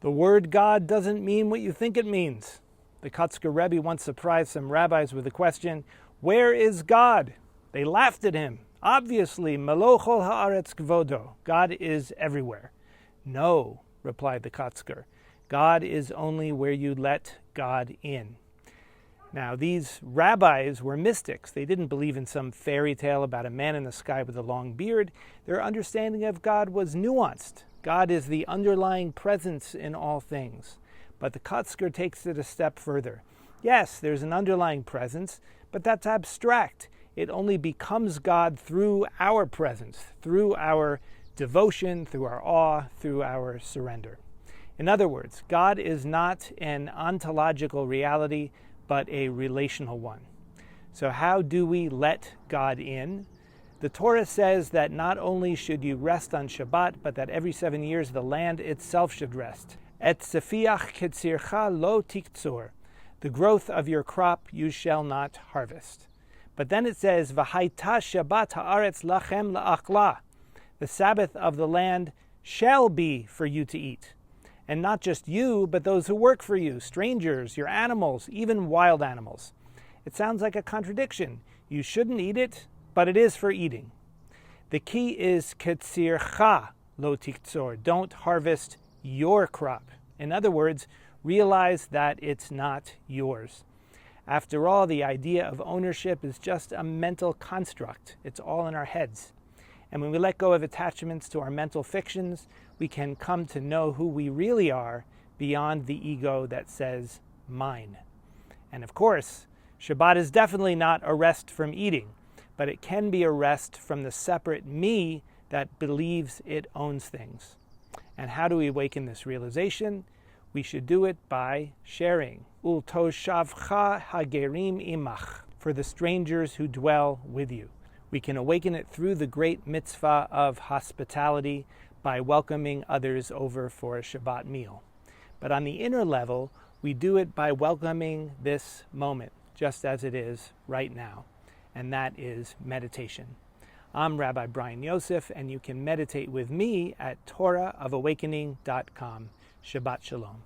The word God doesn't mean what you think it means. The Kotzker Rebbe once surprised some rabbis with the question, "Where is God?" They laughed at him. Obviously, Melo chol haaretz kvodo. God is everywhere. No, replied the Kotzker. God is only where you let God in. Now, these rabbis were mystics. They didn't believe in some fairy tale about a man in the sky with a long beard. Their understanding of God was nuanced. God is the underlying presence in all things. But the Kotzker takes it a step further. Yes, there's an underlying presence, but that's abstract. It only becomes God through our presence, through our devotion, through our awe, through our surrender. In other words, God is not an ontological reality, but a relational one. So how do we let God in? The Torah says that not only should you rest on Shabbat, but that every 7 years the land itself should rest. Et sefiach ketzircha lo tiktzur. The growth of your crop you shall not harvest. But then it says, V'haita Shabbat haaretz lachem la'achla. The Sabbath of the land shall be for you to eat. And not just you, but those who work for you, strangers, your animals, even wild animals. It sounds like a contradiction. You shouldn't eat it, but it is for eating. The key is ketzircha lo tiktzor. Don't harvest your crop. In other words, realize that it's not yours. After all, the idea of ownership is just a mental construct. It's all in our heads. And when we let go of attachments to our mental fictions, we can come to know who we really are beyond the ego that says, mine. And of course, Shabbat is definitely not a rest from eating, but it can be a rest from the separate me that believes it owns things. And how do we awaken this realization? We should do it by sharing. Ul toshavcha hagerim imach, for the strangers who dwell with you. We can awaken it through the great mitzvah of hospitality by welcoming others over for a Shabbat meal. But on the inner level, we do it by welcoming this moment, just as it is right now. And that is meditation. I'm Rabbi Brian Yosef, and you can meditate with me at TorahofAwakening.com. Shabbat Shalom.